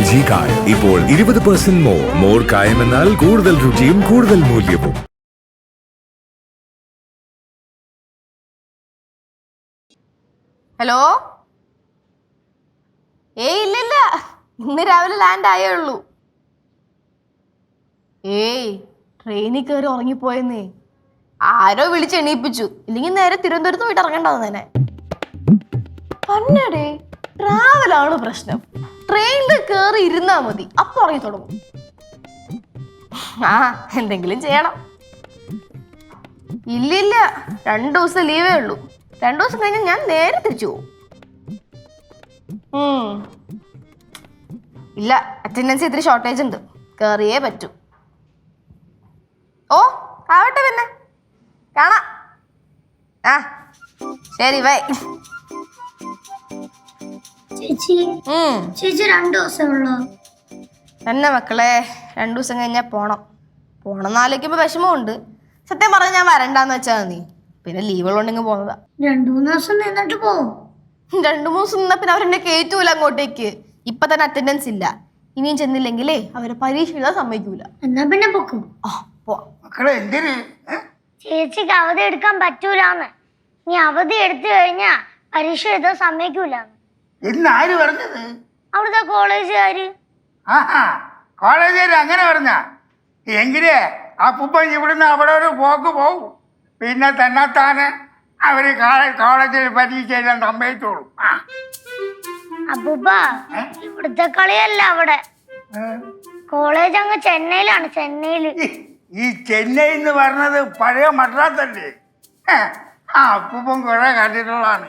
LG കായം ഇപ്പോൾ 20% more കായം എന്നാൽ കൂടുതൽ രുചിയും കൂടുതൽ മൂല്യവും. ഹലോ, ഇല്ല, ഇന്ന് രാവിലെ ലാൻഡ് ആയേ ഉള്ളൂ. ട്രെയിനിൽ കയറി ഉറങ്ങിപ്പോയെന്നേ. ആരോ വിളിച്ച് എണീപ്പിച്ചു, ഇല്ലെങ്കിൽ നേരെ തിരുവനന്തപുരത്ത് പോയിട്ട് ഇറങ്ങണ്ടാവുന്നേനെ. പന്നടേ, ട്രാവലാണ് പ്രശ്നം. ട്രെയിനിൽ കയറി ഇരുന്നാ മതി, അപ്പൊ ഉറങ്ങി തുടങ്ങും. എന്തെങ്കിലും ചെയ്യണം. ഇല്ല, 2 ദിവസം ലീവേ ഉള്ളൂ. 2 ദിവസം കഴിഞ്ഞ് ഞാൻ നേരെ തിരിച്ചു പോകും. ഇല്ല, അറ്റൻഡൻസ് ഇത്തിരി ഷോർട്ടേജ് ഉണ്ട്, കയറിയേ പറ്റൂ. ഓ ആവട്ടെ, പിന്നെ കാണാം. ശരി, ബൈ. ചേച്ചി 2 ദിവസമുള്ളൂ. തന്നെ മക്കളെ, 2 ദിവസം കഴിഞ്ഞാൽ പോണം ആലോചിക്കുമ്പോ വിഷമമുണ്ട്. സത്യം പറഞ്ഞാൽ ഞാൻ വരണ്ടാന്ന് വെച്ചാൽ നീ പിന്നെ ലീവ് ഉള്ളോണ്ടെങ്കിൽ പോന്നതാ. 2-3 ദിവസം നിന്നിട്ട് പോവും. 2-3 ദിവസം നിന്നാ പിന്നെ അവരെന്നെ കയറ്റൂല അങ്ങോട്ടേക്ക്. ഇപ്പൊ തന്നെ അറ്റൻഡൻസ് ഇല്ല. ഇനിയും ചെന്നില്ലെങ്കിലേ അവരെ പരീക്ഷ എഴുതാൻ സമ്മതിക്കൂല. എന്നാ പിന്നെ പൊക്കും. ചേച്ചിക്ക് അവധി എടുക്കാൻ പറ്റൂലെന്ന്. നീ അവധി എടുത്തു കഴിഞ്ഞാ പരീക്ഷ എഴുതാൻ സമ്മതിക്കൂലെന്ന്. ആര് പറഞ്ഞത്? അവിടുത്തെ കോളേജുകാര്. കോളേജുകാര് അങ്ങനെ പറഞ്ഞ എങ്കിലേ അപ്പൂപ്പൻ ഇവിടുന്ന് അവിടെ ഒരു പോക്ക് പോവും. പിന്നെ തന്നെത്താന് അവര് കോളേജിൽ പരീക്ഷ എഴുതാൻ സമ്മതിച്ചോളൂ. അപ്പൂപ്പ, ഇവിടുത്തെ കളിയല്ല അവിടെ. കോളേജ് അങ്ങ് ചെന്നൈയിലാണ്. ചെന്നൈയില്. ഈ ചെന്നൈ എന്ന് പറഞ്ഞത് പഴയ മദ്രാസ് അല്ലേ? അപ്പൂപ്പൻ കുറെ കണ്ടിട്ടുള്ളതാണ്.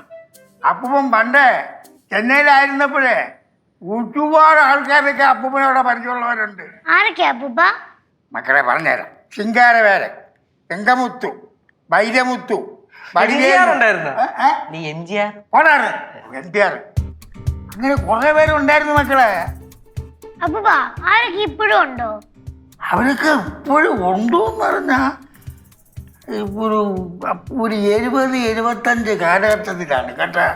അപ്പൂപ്പൻ പണ്ടേ ചെന്നൈയിലായിരുന്നപ്പോഴേ ഒരുപാട് ആൾക്കാരൊക്കെ അപ്പൂപ്പനോടെ പരിചയമുള്ളവരുണ്ട്. ആരൊക്കെയാ അപ്പൂപ്പ? മക്കളെ പറഞ്ഞുതരാം. ശിങ്കാരവേലൻ, വെങ്കമുത്തു, വൈരമുത്തു, NTR, അങ്ങനെ കുറെ പേരുണ്ടായിരുന്നു മക്കളെ. അപ്പൂപ്പ, ആരൊക്കെ ഇപ്പോഴും ഉണ്ടോ? അവരൊക്കെ ഇപ്പോഴും ഉണ്ടോ എന്ന് പറഞ്ഞാ ഒരു 70-75 കാലഘട്ടത്തിലാണ് കേട്ടാ.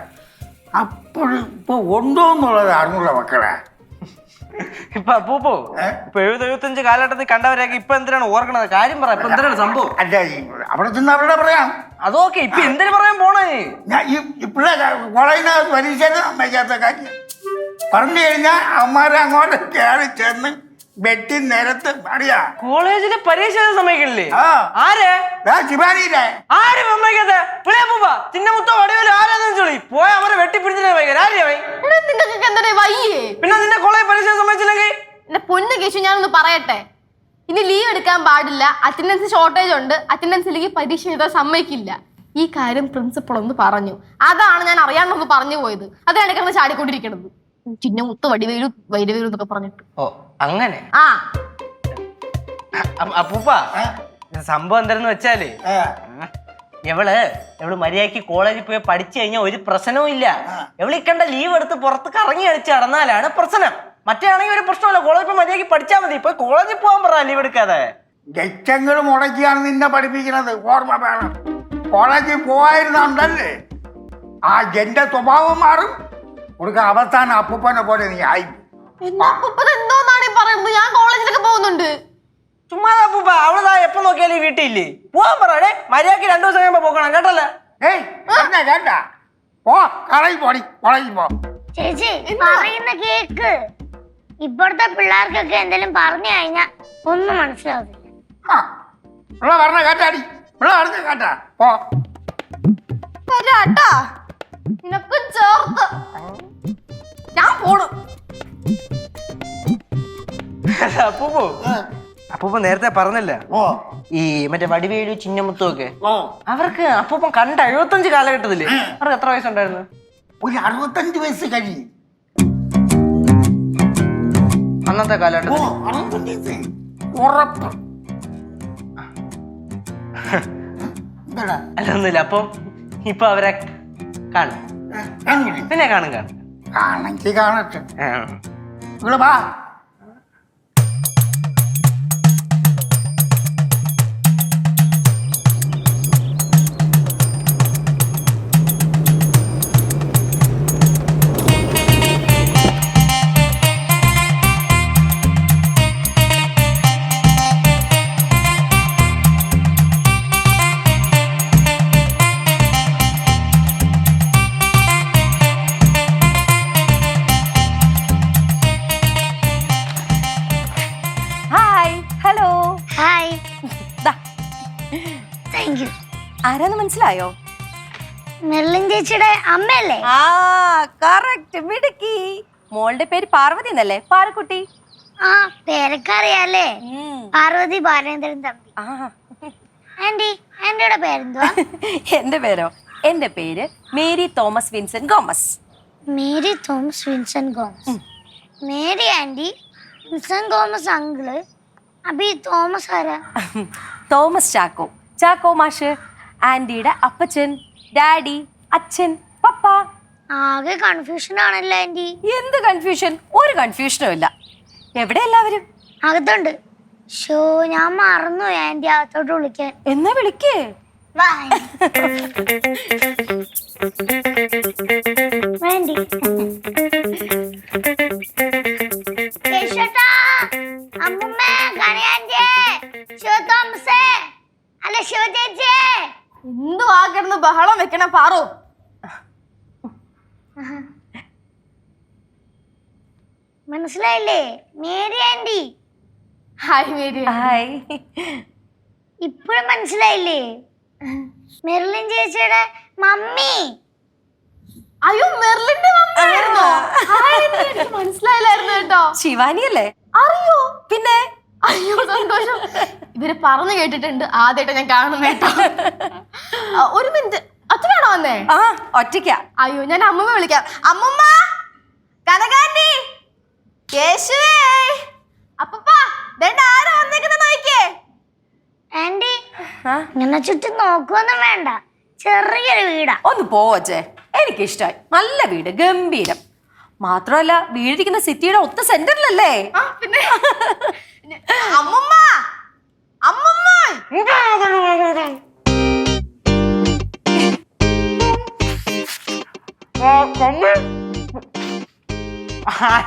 അപ്പോഴും ഇപ്പൊ ഉണ്ടോ എന്നുള്ളത് അറിഞ്ഞുള്ള മക്കളെ. ഇപ്പൊ അപ്പൂപ്പോ ഇപ്പൊ 70-75 കാലഘട്ടത്തിൽ കണ്ടവരൊക്കെ ഇപ്പൊ എന്തിനാണ് ഓർക്കണത്? കാര്യം പറ, ഇപ്പൊ എന്തിനാണ് സംഭവം? അല്ല, അവിടെ ചെന്ന് അവരുടെ പറയാം. അതൊക്കെ ഇപ്പൊ എന്തിനു പറയാൻ പോണേ? ഞാൻ ഇപ്പോഴേ കോളേജിന് പരീക്ഷ സമ്മതിക്കാത്ത കാര്യം പറഞ്ഞു കഴിഞ്ഞാൽ അമ്മമാരെ അങ്ങോട്ട് കയറി ചെന്ന് വെട്ടി നിരത്ത് അറിയാ. കോളേജിലെ പരീക്ഷ സമ്മതിക്കണില്ലേ? ആര്? ശിവാനിയില്ലേ? ആരും സമ്മതിക്കാത്ത ചിന്നമുത്തോ വടിവേലും ആരാന്ന് ചോളി പോയ അവരെ വെട്ടിപ്പിടിച്ചില്ലേ പിന്നെ നിന്റെ കോളേജ് പരീക്ഷ സമ്മതിച്ചില്ലെങ്കിൽ? എന്റെ പൊന്ന് കേശു, ഞാനൊന്ന് പറയട്ടെ. ഇനി ലീവ് എടുക്കാൻ പാടില്ല, അറ്റൻഡൻസ് ഷോർട്ടേജ് ഉണ്ട്, അറ്റൻഡൻസ് ഇല്ലെങ്കിൽ പരീക്ഷ എഴുതാൻ സമ്മതിക്കില്ല. ഈ കാര്യം പ്രിൻസിപ്പൾ ഒന്ന് പറഞ്ഞു. അതാണ് ഞാൻ അറിയാണ്ടൊന്ന് പറഞ്ഞു പോയത്. അതാണ് കിടന്ന് ചാടിക്കൊണ്ടിരിക്കണത്. ചിന്നമുത്ത് വടിവേലും വൈരവേലും എന്നൊക്കെ പറഞ്ഞിട്ട്. ഓ അങ്ങനെ. അപ്പൂപ്പ, സംഭവം എന്താണെന്ന് വെച്ചാല് എവള് മര്യാദക്ക് കോളേജിൽ പോയി പഠിച്ചു കഴിഞ്ഞാൽ ഒരു പ്രശ്നവും ഇല്ല. എവളിക്കണ്ട ലീവ് എടുത്ത് പുറത്ത് കറങ്ങി അടിച്ച് നടന്നാലാണ് പ്രശ്നം. മറ്റേ ആണെങ്കിൽ ഒരു പ്രശ്നമല്ല. കോളേജിൽ പോയി മര്യാദക്ക് പഠിച്ചാൽ മതി. ഇപ്പൊ കോളേജിൽ പോകാൻ പറ ലീവ് എടുക്കാതെ. ലക്ഷങ്ങൾ മുടക്കിയാണ് നിന്നെ പഠിപ്പിക്കുന്നത്, ഓർമ്മ വേണം. കോളേജിൽ പോവായിരുന്നുണ്ടല്ലേ എന്റെ സ്വഭാവം മാറും. കൊടുക്ക അവസാനം അപ്പൂപ്പനെ പോലെ നീ ആയി. ഞാൻ കോളേജിലൊക്കെ പോകുന്നുണ്ട്. ചുമ്മാ അപ്പൂപ്പ, അവള് എപ്പോ നോക്കിയാലും വീട്ടിലില്ലേ? പോവാൻ പറയണേ. മര്യാദക്ക് 2 ദിവസം കഴിയുമ്പോ പോകണം കേട്ടല്ലേ? കേട്ടാ പോ, കളയിൽ പോടി, കോളേജിൽ പോ. ചേച്ചി പറയുന്ന കേക്ക്. ഇപ്പോഴത്തെ പിള്ളേർക്കൊക്കെ എന്തെങ്കിലും പറഞ്ഞു കഴിഞ്ഞാ ഒന്നും മനസ്സിലാവില്ല. പറഞ്ഞ കേട്ടാടി, പറഞ്ഞ കേട്ടാ പോ. നിനക്ക് ചേർത്ത് ഞാൻ പോണു. അപ്പൂപ്പ നേരത്തെ പറഞ്ഞല്ല, ഈ മറ്റേ വടിവേലു ചിന്നമുത്തും ഒക്കെ അവർക്ക് അപ്പൂപ്പൻ കണ്ട 75 കാലഘട്ടത്തില് അവർക്ക് എത്ര വയസ്സുണ്ടായിരുന്നു? ഒരു 65 വയസ്സ് കഴിഞ്ഞു അന്നത്തെ കാലഘട്ടത്തിൽ. അല്ലൊന്നുമില്ല. അപ്പം ഇപ്പൊ അവരെ കാണും, പിന്നെ കാണും. കാണെങ്കിൽ കാണട്ടെ. ഇവിടെ വാ. ആരാന്ന് മനസ്സിലായോ? മെർലിൻ ചേച്ചിയുടെ അമ്മയല്ലേ? ആ കറക്റ്റ്, മിടുക്കി. മോളുടെ പേര് പാർവതി എന്നല്ലേ? പാറക്കുട്ടി. ആ, പേരൊക്കെ അറിയാലേ. പാർവതി ബാലേന്ദ്രൻ തമ്പി. ആന്റി, ആന്റിയുടെ പേരെന്തുവാ? എന്റെ പേരോ? എന്റെ പേര് Mary Thomas Vincent Gomes. Mary Thomas Vincent Gomes. Mary aunty, Vincent Gomes uncle, Abi Thomas ആരാ? തോമസ് ചാക്കോ. ചാക്കോ മാഷ് ആന്റിയുടെ അപ്പച്ചൻ, ഡാഡി, അച്ഛൻ, പപ്പ. ആകെ കൺഫ്യൂഷൻ ആണല്ലോ ആന്റി. എന്ത് കൺഫ്യൂഷൻ? ഒരു കൺഫ്യൂഷനും ഇല്ല. എവിടെ എല്ലാവരും? അകത്തുണ്ട്. ഷോ, ഞാൻ മറന്നു ആന്റി അകത്തോട്ട് വിളിക്കാൻ. എന്നാ വിളിക്കേ. വേണ്ടി കേശുട്ടാ, അമ്മുമ്മ, കനയാന്റിയെ, ശിവ തോമസേ, അല്ല ശിവ ചേച്ചിയെ. എന്തു ആകിടന്ന് ബഹളം വെക്കണ പാറു? മനസ്സിലായില്ലേ? Mary aunty. Hi Mary. Hi. ഇപ്പോഴും മനസ്സിലായില്ലേ? മെർലിൻ ചേച്ചിയുടെ മമ്മി. അയ്യോ, മെർലിന്റെ മമ്മിയായിരുന്നോ? ഹായ്, എനിക്ക് മനസ്സിലായില്ലായിരുന്നു കേട്ടോ. ശിവാനി അല്ലേ? അറിയോ? പിന്നെ അയ്യോ, സന്തോഷം. ഇവര് പറഞ്ഞു കേട്ടിട്ടുണ്ട്, ആദ്യമായിട്ട് ഞാൻ കാണുന്ന കേട്ടോ. ഒരു മിനിറ്റ്, അച്ഛനാണോ വന്നേ? ആ, ഒറ്റയ്ക്കാ. അയ്യോ, ഞാൻ അമ്മമ്മ വിളിക്കാം. അമ്മമ്മ, കനകാന്റി, കേശുവേ, അപ്പപ്പാ, ദേ ആരാ വന്നേക്കുന്നത് നോക്കിയേ. ആന്റി, ഇങ്ങനെ ചുറ്റും നോക്കുവൊന്നും വേണ്ട. ചെറിയൊരു വീടാ. ഒന്ന് പോവച്ചേ, എനിക്കിഷ്ടായി. നല്ല വീട്, ഗംഭീരം. മാത്രമല്ല വീടിരിക്കുന്ന സിറ്റിയുടെ ഒത്ത സെന്ററിലല്ലേ? ആ, പിന്നെ അമ്മമ്മ, അമ്മമ്മ.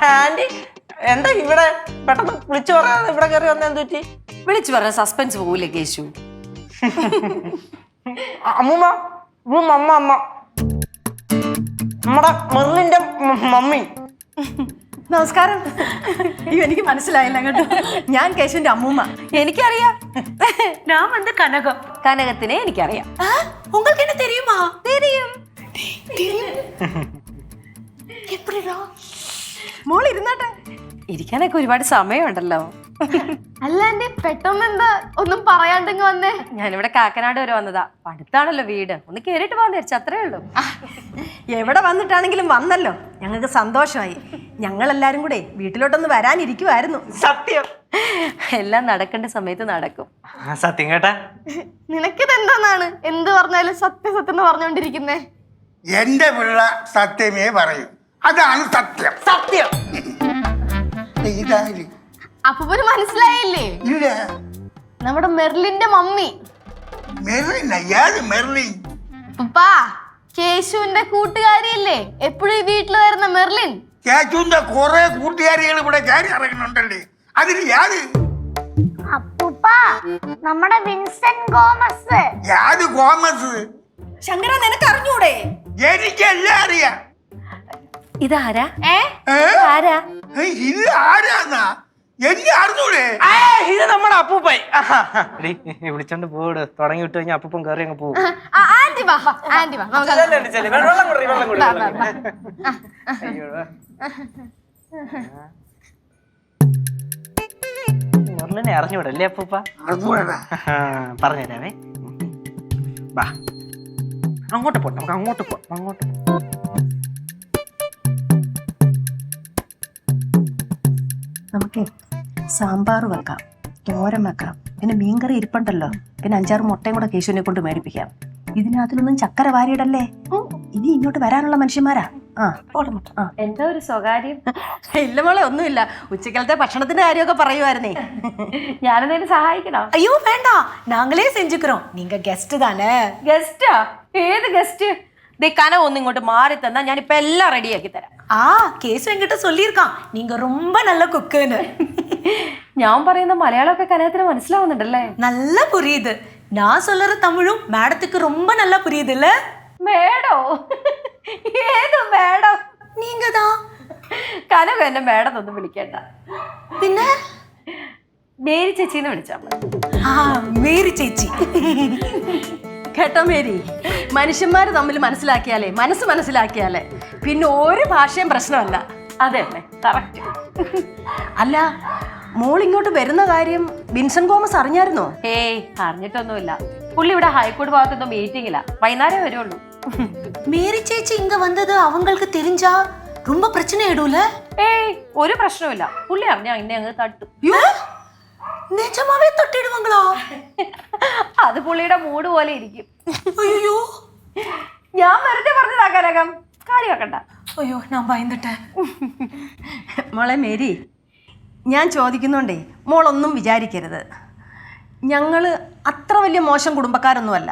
ആന്റി എന്താ ഇവിടെ പെട്ടെന്ന് വിളിച്ചു പറയാതെ ഇവിടെ കയറി വന്ന എന്ത് പറ്റി? വിളിച്ചു പറഞ്ഞ സസ്പെൻസ് പോവില്ലേ കേശു? അമ്മൂമ്മ, അമ്മ അമ്മ നമ്മുടെ മെർലിന്റെ മമ്മി. നമസ്കാരം. അയ്യോ, എനിക്ക് മനസ്സിലായില്ല കേട്ടോ. ഞാൻ കേശുവിന്റെ അമ്മൂമ്മ. എനിക്കറിയാം. ഞാൻ വന്ന് കനകം. കനകത്തിനെ എനിക്കറിയാം. உங்களுக்கு என்ன தெரியுமா? தெரியும். മോൾ ഇരുന്നാട്ടെ. ഇരിക്കാനൊക്കെ ഒരുപാട് സമയമുണ്ടല്ലോ. അല്ല ആന്റി, പെട്ടെന്ന് എന്താ ഒന്നും പറയാണ്ടെങ്കിൽ വന്നേ? ഞാനിവിടെ കാക്കനാട് വരെ വന്നതാ. അടുത്താണല്ലോ വീട്, ഒന്ന് കേറിയിട്ട് പോകാൻ വിചാരിച്ചു, അത്രേ ഉള്ളൂ. എവിടെ വന്നിട്ടാണെങ്കിലും വന്നല്ലോ, ഞങ്ങൾക്ക് സന്തോഷമായി. ഞങ്ങളെല്ലാരും കൂടെ വീട്ടിലോട്ടൊന്ന് വരാനിരിക്കുമായിരുന്നു. സത്യം, എല്ലാം നടക്കേണ്ട സമയത്ത് നടക്കും. സത്യം കേട്ടാ. നിനക്കിത് എന്താന്നാണ് എന്ത് പറഞ്ഞാലും സത്യം സത്യം എന്ന് പറഞ്ഞുകൊണ്ടിരിക്കുന്നേ? എന്റെ പിള്ള സത്യമേ പറയൂ, അതാണ് സത്യം. സത്യം. ഇതാര്? അപ്പൂപ്പന് മനസ്സിലായില്ലേ? ഇല്ല. നമ്മുടെ മെർലിന്റെ മമ്മി. മെർലിൻ? ഏത് മെർലിൻ? അപ്പൂപ്പാ, കേശുവിന്റെ കൂട്ടുകാരിയില്ലേ എപ്പോഴും ഈ വീട്ടിൽ വരുന്ന മെർലിൻ? കേശുവിന്റെ കുറെ കൂട്ടുകാരികൾ ഇവിടെ കയറി ഇറങ്ങുന്നുണ്ടല്ലേ, അതിൽ ഏത്? അപ്പൂപ്പ, നമ്മുടെ വിൻസെന്റ് ഗോമസ്. ഏത് ഗോമസ്? ശങ്കര, നിനക്ക് അറിഞ്ഞൂടെ? എനിക്കെല്ലാം അറിയാം. ഇതാരാ? ഏ? ആരാ? ഇത് ആരാന്നാ? എന്നെ അറിഞ്ഞൂടെ? ഇത് നമ്മുടെ അപ്പൂപ്പൻ. വിളിച്ചോണ്ട് പോട്, തുടങ്ങി വിട്ട് കഴിഞ്ഞാൽ അപ്പൂപ്പൻ കയറി അങ്ങ് പോകും. ആന്റി വാ, ആന്റി വാ, നമുക്ക് വെള്ളം കുടി, വെള്ളം കുടി. മെർലിനെ അറിഞ്ഞൂടല്ലേ അപ്പൂപ്പ? അറിഞ്ഞൂടാ. പറഞ്ഞുതരാവേ. വാ, അങ്ങോട്ട് പോട്ടെ, നമുക്ക് അങ്ങോട്ട് പോ, അങ്ങോട്ട്. നമുക്ക് സാമ്പാർ വെക്കാം, തോരൻ വെക്കാം, പിന്നെ മീൻകറി ഇരിപ്പുണ്ടല്ലോ, പിന്നെ 5-6 മുട്ടയും കൂടെ കേശുവിനെ കൊണ്ട് മേടിപ്പിക്കാം. ഇതിനകത്തിലൊന്നും ചക്കര വാരിയിടല്ലേ, ഇനി ഇങ്ങോട്ട് വരാനുള്ള മനുഷ്യന്മാരാ. എന്താ ഒരു സ്വകാര്യം? ഇല്ല മോളെ, ഒന്നുമില്ല. ഉച്ചക്കലത്തെ ഭക്ഷണത്തിന്റെ കാര്യമൊക്കെ പറയുമായിരുന്നേ. ഞാനെന്തായാലും സഹായിക്കണം. അയ്യോ വേണ്ട, ഞങ്ങളേ സെഞ്ചുக்கிறோம், நீங்க ഗസ്റ്റ് தானே. ഗസ്റ്റാ? ഏത് ഗസ്റ്റ്? കന ഒന്ന് ഇങ്ങോട്ട് മാറി തന്നാ ഞാനിപ്പോ എല്ലാം റെഡിയാക്കി തരാം. കേശു എங்கிட்ட சொல்லியிருக்கான், நீங்க ரொம்ப நல்ல குக்குன்னு. ഞാൻ പറയുന്ന മലയാളമൊക്കെ കനകത്തിന് മനസ്സിലാവുന്നുണ്ടല്ലേ? നല്ല പുരിയുது. ഞാൻ சொல்லுற തമിഴും മാഡத்துக்கு ரொம்ப நல்லா புரியுது இல்ல? മേഡോ? ഏത് മേഡം? നീங்கതാ. കനക എന്നെ മേഡം ഒന്നും വിളിക്കണ്ട, പിന്നെ മേരി ചേച്ചിന്ന് വിളിച്ചാ മതി. മേരി ചേച്ചി. കേട്ടോ മേരി, മനുഷ്യന്മാര് തമ്മിൽ മനസ്സിലാക്കിയാലേ പിന്നെ ഒരു ഭാഷയും പ്രശ്നമല്ല. അതെ അമ്മേ, കറക്റ്റ്. അല്ല, മോൾ ഇങ്ങോട്ട് വരുന്ന കാര്യം വിൻസെന്റ് തോമസ് അറിഞ്ഞായിരുന്നോ? ഏയ്, അറിഞ്ഞിട്ടൊന്നുമില്ല. പുള്ളി ഇവിടെ ഹൈക്കോടതി ഭാഗത്തൊന്നും മീറ്റിംഗില്ല, വൈകുന്നേരം വരുള്ളൂ. மேரி சேச்சி இங்க வந்தது அவங்களுக்கு தெரிஞ்சா ரொம்ப பிரச்சனை ஆயிடும்ல? ഏയ്, ഒരു പ്രശ്നവുമില്ല. പുള്ളി അറിഞ്ഞാ എന്നെ അങ്ങ് തട്ടും. நிஜமாவே தட்டிடுவாங்களா? അത് പുള്ളിയുടെ മൂഡ് പോലെ ഇരിക്കും. ஐயோ ഞാൻ വെറുതെ പറഞ്ഞതാ കനകം, കാര്യമാക്കണ്ട. ஐயோ நான் பயந்துட்டேன். മോളെ മേരി, ഞാൻ ചോദിക്കുന്നുണ്ടേ മോളൊന്നും വിചാരിക്കരുത്. ഞങ്ങൾ അത്ര വലിയ മോശം കുടുംബക്കാരൊന്നുമല്ല.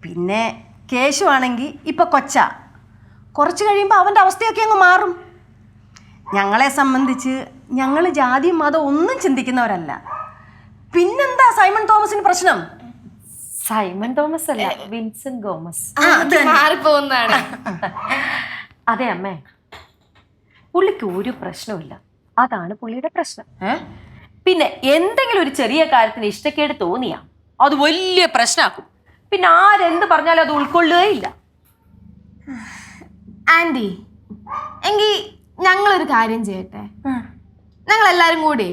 പിന്നെ കേശു ആണെങ്കിൽ ഇപ്പം കൊച്ചാ, കുറച്ച് കഴിയുമ്പോൾ അവൻ്റെ അവസ്ഥയൊക്കെ അങ്ങ് മാറും. ഞങ്ങളെ സംബന്ധിച്ച് ഞങ്ങൾ ജാതിയും മതം ഒന്നും ചിന്തിക്കുന്നവരല്ല. പിന്നെന്താ സൈമൺ തോമസിന് പ്രശ്നം? സൈമൺ തോമസ് അല്ല, വിൻസെന്റ് തോമസ്. മാറിപ്പോകുന്നതാണ്. അതെ അമ്മേ, പുള്ളിക്ക് ഒരു പ്രശ്നമില്ല, അതാണ് പുള്ളിയുടെ പ്രശ്നം. പിന്നെ എന്തെങ്കിലും ഒരു ചെറിയ കാര്യത്തിന് ഇഷ്ടക്കേട് തോന്നിയാ അത് വലിയ പ്രശ്നമാക്കും. പിന്നെ ആരെന്ത് പറഞ്ഞാലും അത് ഉൾക്കൊള്ളുകയില്ല. ആന്റി, എങ്കിൽ ഞങ്ങളൊരു കാര്യം ചെയ്യട്ടെ. ഞങ്ങൾ എല്ലാവരും കൂടി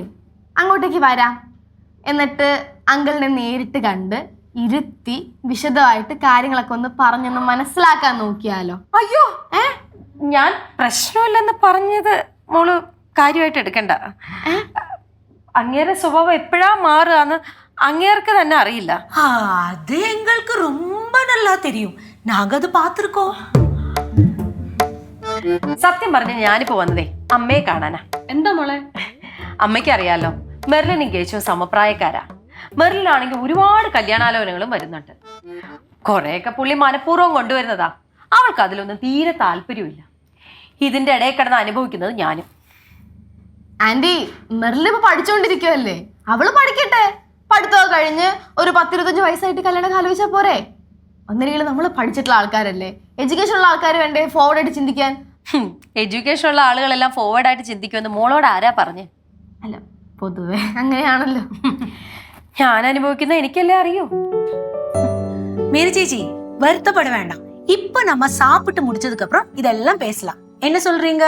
അങ്ങോട്ടേക്ക് വരാം. എന്നിട്ട് അങ്കിളിനെ നേരിട്ട് കണ്ട് ഇരുത്തി വിശദമായിട്ട് കാര്യങ്ങളൊക്കെ ഒന്ന് പറഞ്ഞൊന്ന് മനസ്സിലാക്കാൻ നോക്കിയാലോ? അയ്യോ, ഞാൻ പ്രശ്നമില്ലെന്ന് പറഞ്ഞത് മോള് കാര്യമായിട്ട് എടുക്കണ്ട. അങ്ങേരെ സ്വഭാവം എപ്പോഴാ മാറുകയെന്ന് അങ്ങേർക്ക് തന്നെ അറിയില്ല. அது எங்களுக்கு ரொம்ப நல்லா தெரியும். நாங்க அது பார்த்திருக்கோம். സത്യം പറഞ്ഞ ഞാനിപ്പോ വന്നതേ അമ്മയെ കാണാനാ. എന്താ മോളെ? അമ്മയ്ക്ക് അറിയാലോ, മെർലിനും കേശുവും സമപ്രായക്കാരാ. മെർലിനാണെങ്കിൽ ഒരുപാട് കല്യാണാലോചനകളും വരുന്നുണ്ട്. കുറെയൊക്കെ പുള്ളി മനഃപൂർവ്വം കൊണ്ടുവരുന്നതാ. അവൾക്ക് അതിലൊന്നും തീരെ താല്പര്യമില്ല. ഇതിന്റെ ഇടയിൽ കിടന്ന് അനുഭവിക്കുന്നത് ഞാനും. ആന്റി, മെറിൽ ഇപ്പൊ പഠിച്ചോണ്ടിരിക്കുവല്ലേ, അവള് പഠിക്കട്ടെ. പഠിത്തമൊക്കെ കഴിഞ്ഞ് ഒരു 10-25 വയസ്സായിട്ട് കല്യാണം ആലോചിച്ചാ പോരെ? ഒന്നിനെങ്കിലും നമ്മൾ പഠിച്ചിട്ടുള്ള ആൾക്കാരല്ലേ, എഡ്യൂക്കേഷൻ ഉള്ള ആൾക്കാർ വേണ്ടേ ഫോർവേഡ് ആയിട്ട് ചിന്തിക്കാൻ? എഡ്യൂക്കേഷൻ ഉള്ള ആളുകളെല്ലാം ഫോർവേഡ് ആയിട്ട് ചിന്തിക്കുമെന്ന് മോളോട് ആരാ പറഞ്ഞേ? അല്ല, പൊതുവെ അങ്ങനെയാണല്ലോ. ഞാൻ അനുഭവിക്കുന്ന എനിക്കല്ലേ അറിയൂ. மேரி சேச்சி வருத்தப்பட வேண்டாம். இப்ப நம்ம சாப்பிட்டு முடிச்சதுக்கு அப்புறம் இதெல்லாம் பேசலாம். என்ன சொல்றீங்க?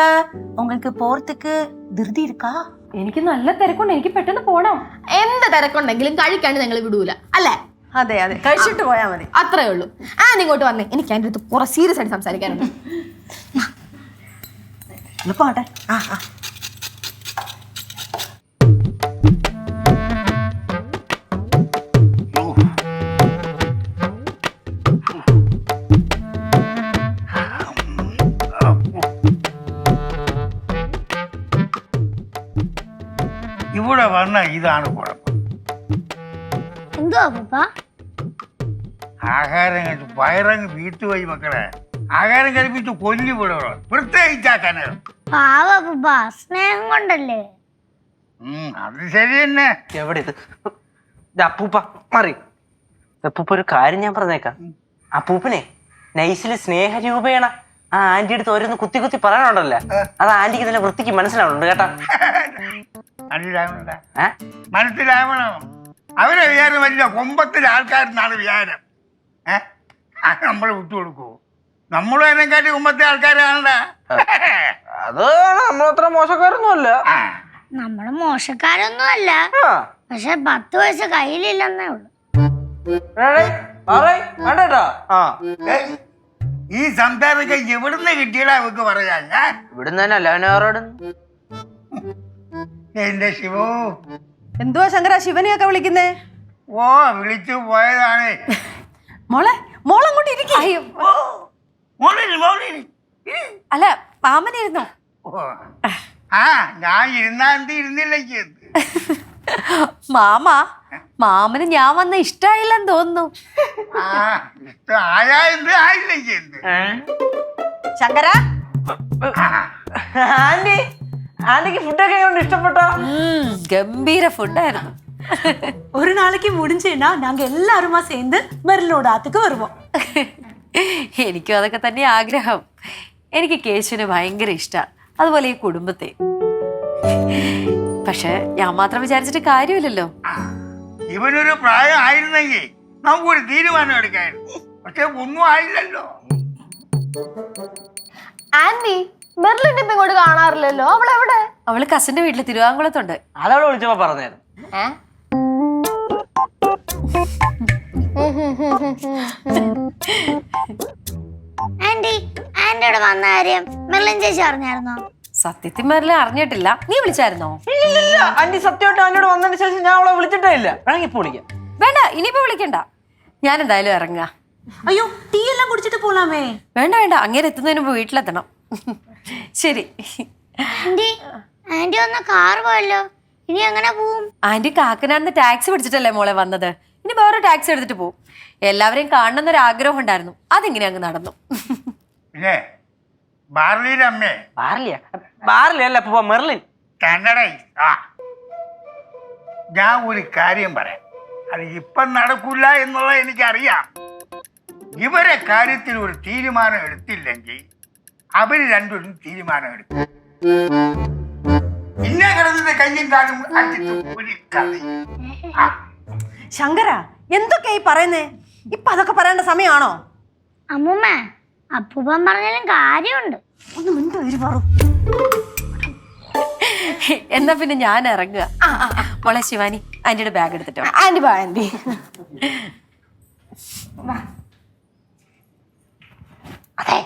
உங்களுக்கு போறதுக்கு திருதி இருக்கா? എനിക്ക് നല്ല തിരക്കുണ്ട്, എനിക്ക് പെട്ടെന്ന് പോണം. എന്ത് തിരക്കുണ്ടെങ്കിലും കഴിക്കാണ്ട് ഞങ്ങൾ വിടൂല, അല്ലേ? അതെ അതെ, കഴിച്ചിട്ട് പോയാൽ മതി. അത്രേ ഉള്ളൂ. ആന്റി ഇങ്ങോട്ട് വന്നേ, എനിക്ക് അതിൻ്റെ അടുത്ത് കുറെ സീരിയസ് ആയിട്ട് സംസാരിക്കാനുണ്ട്. പോട്ടെ. ഇവിടെ വന്ന ഇതാണ് കുഴപ്പം. എന്തുവാ പപ്പ? ആഹാരം കഴിച്ച് വയറങ്ങ് വീട്ടുപോയി മക്കളെ. ആഹാരം കഴിപ്പിച്ച് കൊല്ലി വിടണം, പ്രത്യേകിച്ചാക്കാനോ. പാവ പപ്പ, സ്നേഹം കൊണ്ടല്ലേ. അത് ശരി തന്നെ. എവിടെ ഇത് അപ്പൂപ്പ മാറി. അപ്പൂപ്പ ഒരു കാര്യം ഞാൻ പറഞ്ഞേക്കാം. അപ്പൂപ്പനെ നൈസില് സ്നേഹരൂപേണ ആ ആന്റി അടുത്ത് ഓരോന്ന് കുത്തി കുത്തി പറയാനുണ്ടല്ലോ, അത് ആന്റിക്ക് തന്നെ വൃത്തിക്ക് മനസ്സിലാവുന്നുണ്ട് കേട്ടാ. മനസ്സിലാവണം. അവരെ വിചാരം വലിയ കൊമ്പത്തിലെ ആൾക്കാരെന്നാണ് വിചാരം. നമ്മൾ വിട്ടുകൊടുക്കൂ? നമ്മളും അതിനെക്കാട്ടി കൊമ്പത്തെ ആൾക്കാരാണല്ലോ. അത് നമ്മളത്ര മോശക്കാരൊന്നും അല്ല. നമ്മള് മോശക്കാരൊന്നും അല്ല, പക്ഷെ 10 വയസ്സ് കയ്യിലില്ലെന്നേ ഉള്ളു. ഈ സംസാരമൊക്കെ എവിടുന്ന് കിട്ടിയടാ അവർക്ക് പറയാൻ? ഇവിടുന്ന് തന്നെ അല്ല, എന്റെ ശിവോ. എന്തുവാ ശങ്കര ശിവനെയൊക്കെ വിളിക്കുന്നേ? ഓ, വിളിച്ചു പോയതാണ്. മോളെ, മോളങ്ങോട്ട് ഇരിക്കും. അല്ല, മാമനിരുന്നോ? ആ, ഞാൻ ഇരുന്നാ എന്ത്, ഇരുന്നില്ലേക്ക് എന്ത്? മാമന് ഞാൻ വന്ന ഇഷ്ടായില്ലെന്ന് തോന്നുന്നു. ആ, ഇഷ്ടം ആയാ എന്ത്, ആയില്ലേക്ക് എന്ത്? ശങ്കര, ആന്റി, ആന്റിക്ക് ഫുഡൊക്കെ കൊണ്ട് ഇഷ്ടപ്പെട്ടോ? ഗംഭീര ഫുഡായിരുന്നു. ஒரு நாளைக்கு முடிஞ்சேன்னா நாங்க எல்லாருமா சேர்ந்து மெர்லினோட ஆத்துக்கு வருவோம். എനിക്കും അതൊക്കെ തന്നെ ആഗ്രഹം. എനിക്ക് കേശുവിനെ ഭയങ്കര ഇഷ്ടമാണ്, അതുപോലെ ഈ കുടുംബത്തെ. പക്ഷെ ഞാൻ മാത്രം വിചാരിച്ചിട്ട് കാര്യമില്ലല്ലോ. ഇവനൊരു പ്രായം ആയിരുന്നെങ്കിൽ നമുക്കൊരു തീരുമാനം എടുക്കായിരുന്നു. പക്ഷെ ഒന്നും ആയില്ലല്ലോ. ആന്റി മെർലിന്റെ ഇപ്പൊ ഇങ്ങോട്ട് കാണാറില്ലല്ലോ, അവളെവിടെ? അവള് കസിന്റെ വീട്ടില് തിരുവാങ്കുളത്തുണ്ട്. അതവിടെ വിളിച്ചപ്പോ പറഞ്ഞായിരുന്നു. ആന്റി ആന്റിയോട് വന്ന കാര്യം മെർലിൻ ചേച്ചി അറിഞ്ഞായിരുന്നോ? സത്യത്തിൽ മെർലിൻ അറിഞ്ഞിട്ടില്ല. നീ വിളിച്ചായിരുന്നോ? ഇല്ല ആന്റി, സത്യമായിട്ട് എന്നോട് വന്നതിന് ശേഷം ഞാൻ അവളെ വിളിച്ചിട്ടേ ഇല്ല. വേണമെങ്കിൽ ഇപ്പൊ വിളിക്കാം. വേണ്ട, ഇനിയിപ്പോ വിളിക്കണ്ട. ഞാൻ എന്തായാലും ഇറങ്ങുക. ஐயோ டீ எல்லாம் குடிச்சிட்டு போலாமே. വേണ്ട വേണ്ട, അങ്ങനെ എത്തുന്നതിന് മുമ്പ് വീട്ടിലെത്തണം. ശരി. ആന്റി ആന്റി വന്ന കാർ പോയല്ലോ, ഇനി എങ്ങനെ പോവും? ആന്റി കാക്കനാന്ന് ടാക്സി പിടിച്ചിട്ടല്ലേ മോളെ വന്നത്. ഇനി വേറെ ടാക്സി എടുത്തിട്ട് പോവും. എല്ലാവരെയും കാണണമെന്നൊരു ആഗ്രഹം ഉണ്ടായിരുന്നു, അതിങ്ങനെ അങ്ങ് നടന്നു. പിന്നെ ബാർലിയുടെ അമ്മേ. ബാർലി അല്ല അപ്പൂപ്പ, മെർലിൻ. കന്നഡ. ആ, ഞാൻ ഒരു കാര്യം പറയാം. അത് ഇപ്പം നടക്കില്ല എന്നുള്ളത് എനിക്കറിയാം. ഇവരെ കാര്യത്തിൽ ഒരു തീരുമാനം എടുത്തില്ലെങ്കിൽ അവര് രണ്ടും തീരുമാനം എടുക്കും. ഇന്നെ കിടന്നിട്ട് കയ്യും കാലും അടിച്ചിട്ട് ഒരു കളി. ശങ്കര, എന്തൊക്കെയാ ഈ പറയുന്നേ? ഇപ്പൊ അതൊക്കെ പറയേണ്ട സമയമാണോ? അമ്മൂമ്മ, അപ്പൂപ്പൻ പറഞ്ഞാലും കാര്യമുണ്ട്. ഒന്ന് മിണ്ടോ പറ. എന്നാ പിന്നെ ഞാൻ ഇറങ്ങുക. മോളെ ശിവാനി, ആന്റിയുടെ ബാഗ് എടുത്തിട്ടോ. ആന്റി വാ ആന്റി. അതെ,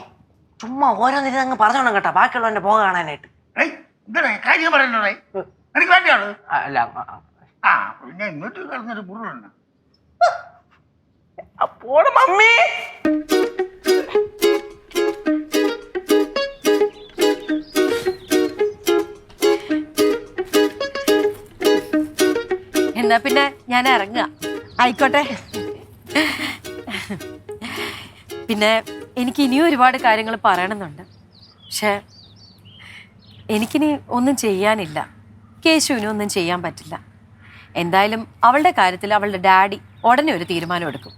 ചുമ്മാ ഓരോന്നിരുന്ന് അങ്ങ് പറഞ്ഞോണം കേട്ടോ, ബാക്കിയുള്ളവന്റെ പോക കാണാനായിട്ട്. കാര്യം പറയണോ? എനിക്ക് വേണ്ടിയാണ്. അല്ല ആ, പിന്നെ ഇങ്ങോട്ട് കിടന്നൊരു പുറുണ്ട്. അപ്പോൾ മമ്മി എന്നാ പിന്നെ ഞാൻ ഇറങ്ങുക. ആയിക്കോട്ടെ. പിന്നെ എനിക്ക് ഇനിയും ഒരുപാട് കാര്യങ്ങൾ പറയണമെന്നുണ്ട്. പക്ഷെ എനിക്കിനി ഒന്നും ചെയ്യാനില്ല. കേശുവിനും ഒന്നും ചെയ്യാൻ പറ്റില്ല. എന്തായാലും അവളുടെ കാര്യത്തിൽ അവളുടെ ഡാഡി ഉടനെ ഒരു തീരുമാനം എടുക്കും.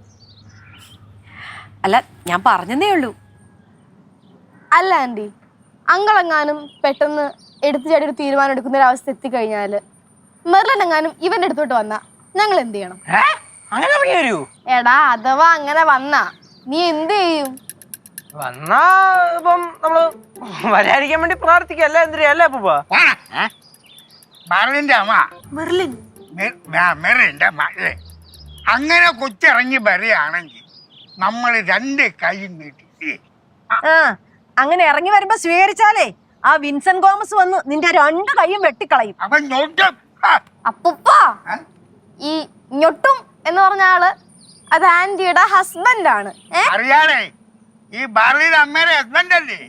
അല്ല, ഞാൻ പറഞ്ഞതേ ഉള്ളൂ. അല്ല ആന്റി, അങ്കളെങ്ങാനും പെട്ടെന്ന് എടുത്തു ചാടി ഒരു തീരുമാനം എടുക്കുന്ന ഒരു അവസ്ഥ എത്തിക്കഴിഞ്ഞാല് മെർലിൻ എങ്ങാനും ഇവന്റെ അടുത്തോട്ട് വന്നാ ഞങ്ങൾ എന്ത് ചെയ്യണം? അങ്ങനെ വരൂ. എടാ, അഥവാ അങ്ങനെ വന്നാ നീ എന്ത് ചെയ്യും? വന്നാ ഇപ്പം നമ്മള് വരാതിരിക്കാൻ വേണ്ടി പ്രാർത്ഥിക്കല്ലേ, എന്തിനാ അല്ലേ അപ്പൂപ്പ? ബാർലിന്റെ അമ്മ മെർലിൻ മെറിന്റെ മകളെ അങ്ങനെ കൊച്ചിറങ്ങി വരികയാണെങ്കിൽ നമ്മൾ രണ്ട് കൈയും നീട്ടി അങ്ങനെ ഇറങ്ങി വരുമ്പോ സ്വീകരിച്ചാലേ ആ വിൻസെന്റ് ഗോമസ് വന്ന് നിന്റെ രണ്ട് കൈയും വെട്ടിക്കളയും. അവൻ ഞൊട്ടും. അപ്പുപ്പ, ഈ ഞൊട്ടും എന്ന് പറഞ്ഞ ആള് അത് ആന്റിയുടെ ഹസ്ബൻഡ് ആണ്. അറിയാണേ, ഈ ബാർലിയുടെ അമ്മയുടെ ഹസ്ബൻഡ് അല്ലേ?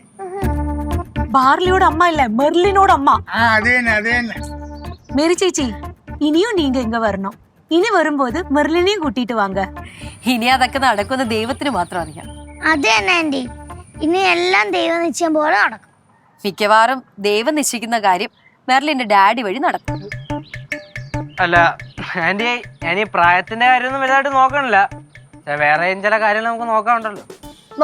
பார்லியோட அம்மா இல்ல, மெர்லினோட அம்மா. ആ, അത് തന്നെ അത് തന്നെ. மேரி சேச்சி, இனியும் நீங்க இங்க வரணும். இனி வரும்போது மெர்லினையும் கூட்டிட்டு வாங்க. ഇനി അതൊക്കെ നടക്കുന്ന ദൈവത്തിന് മാത്രം അറിയാം. അത് തന്നെ ആന്റി, ഇനി എല്ലാം ദൈവനിശ്ചയം പോലെ നടക്കും. മിക്കവാറും ദൈവം നിശ്ചയിക്കുന്ന കാര്യം മെർലിന്റെ ഡാഡി വഴി നടക്കും. അല്ല ആന്റി, ഞാൻ ഈ പ്രായത്തിന്റെ കാര്യമൊന്നും വലുതായിട്ട് നോക്കണില്ല. വേറെയും ചില കാര്യങ്ങൾ നമുക്ക് നോക്കാനുണ്ടല്ലോ.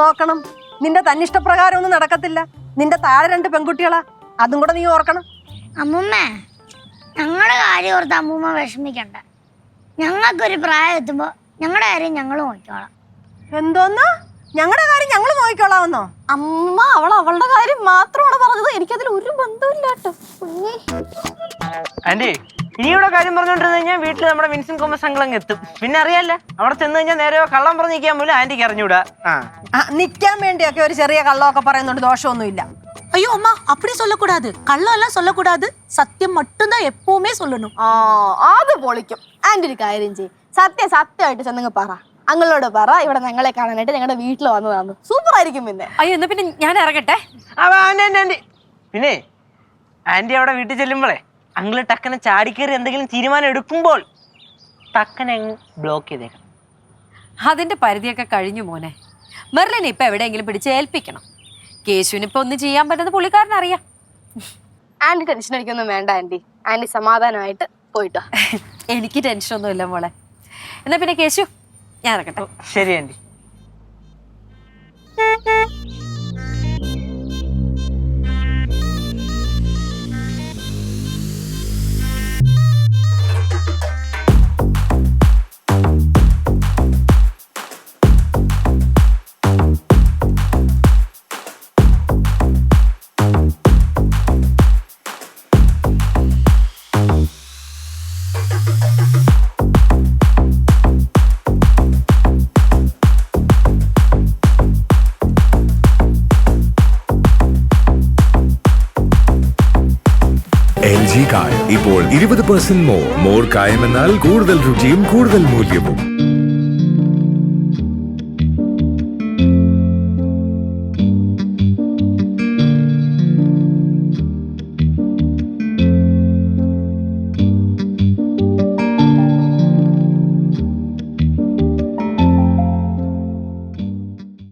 നോക്കണം. നിന്റെ തന്നിഷ്ടപ്രകാരം ഒന്നും നടക്കത്തില്ല. നിന്റെ താഴെ രണ്ട് പെൺകുട്ടികളാ, അതും കൂടെ നീ ഓർക്കണം. അമ്മൂമ്മ, ഞങ്ങളുടെ കാര്യം ഓർത്ത് അമ്മൂമ്മ വിഷമിക്കണ്ട. ഞങ്ങൾക്കൊരു പ്രായം എത്തുമ്പോ ഞങ്ങളുടെ കാര്യം ഞങ്ങൾ നോക്കിക്കോളാം. എന്തോന്നാ? ഞങ്ങളുടെ കാര്യം ഞങ്ങൾ നോക്കിക്കോളാമെന്നോ? അമ്മ, അവളുടെ കാര്യം മാത്രമാണ് പറഞ്ഞത്. എനിക്കതിൽ ഒരു ബന്ധമില്ല കേട്ടോ. ആന്റി, ഇനിയുടെ കാര്യം പറഞ്ഞോണ്ടിരുന്ന കഴിഞ്ഞാൽ വീട്ടിൽ നമ്മുടെ വിൻസെന്റ് ഗോമസ് അങ്കിൾ അങ്ങ് എത്തും. പിന്നെ അറിയാല്ലേ, അവിടെ ചെന്ന് കഴിഞ്ഞാൽ നേരെ കള്ളം പറഞ്ഞിരിക്കാൻ പോലും ആന്റിക്ക് അറിഞ്ഞൂടാ. നിക്കാൻ വേണ്ടിയൊക്കെ ഒരു ചെറിയ കള്ളമൊക്കെ പറയുന്നുണ്ട്, ദോഷമൊന്നുമില്ല. ஐயோ அம்மா, அப்படி சொல்லக்கூடாது. கள்ளம் எல்லாம் சொல்லக்கூடாது. சத்தியம் மட்டும்தான் எப்பவுமே சொல்லணும். അത് പൊളിക്കും. ആന്റി ഒരു കാര്യം ചെയ്യും, സത്യമായിട്ട് ചെന്നങ്ങ് പറ. അങ്ങളോട് പറ, ഇവിടെ ഞങ്ങളെ കാണാനായിട്ട് ഞങ്ങളുടെ വീട്ടിൽ വന്നതാണ്. സൂപ്പർ ആയിരിക്കും. പിന്നെ അയ്യോ, എന്നാ പിന്നെ ഞാൻ ഇറങ്ങട്ടെ. ആന്റി പിന്നെ ആന്റി അവിടെ വീട്ടിൽ ചെല്ലുമ്പോഴേ അങ്കിള് ടക്കനെ ചാടിക്കേറി എന്തെങ്കിലും തീരുമാനം എടുക്കുമ്പോൾ ടക്കനെ ബ്ലോക്ക് ചെയ്തേക്കണം. അതിന്റെ പരിധിയൊക്കെ കഴിഞ്ഞു മോനെ. മെർലിനെ ഇപ്പൊ എവിടെയെങ്കിലും പിടിച്ച് ഏൽപ്പിക്കണം. കേശുവിന് ഇപ്പൊ ഒന്നും ചെയ്യാൻ പറ്റുന്ന പുള്ളിക്കാരനറിയാം. ആന്റി ടെൻഷൻ അടിക്കൊന്നും വേണ്ട ആന്റി. ആന്റി സമാധാനമായിട്ട് പോയിട്ടോ. എനിക്ക് ടെൻഷനൊന്നുമില്ല മോളെ. എന്നാ പിന്നെ കേശു, ഞാൻ ഇറങ്ങട്ടെ. ശരി ആന്റി. ഇപ്പോൾ 20% മോർ കായമെന്നാൽ കൂടുതൽ രുചിയും കൂടുതൽ മൂല്യവും.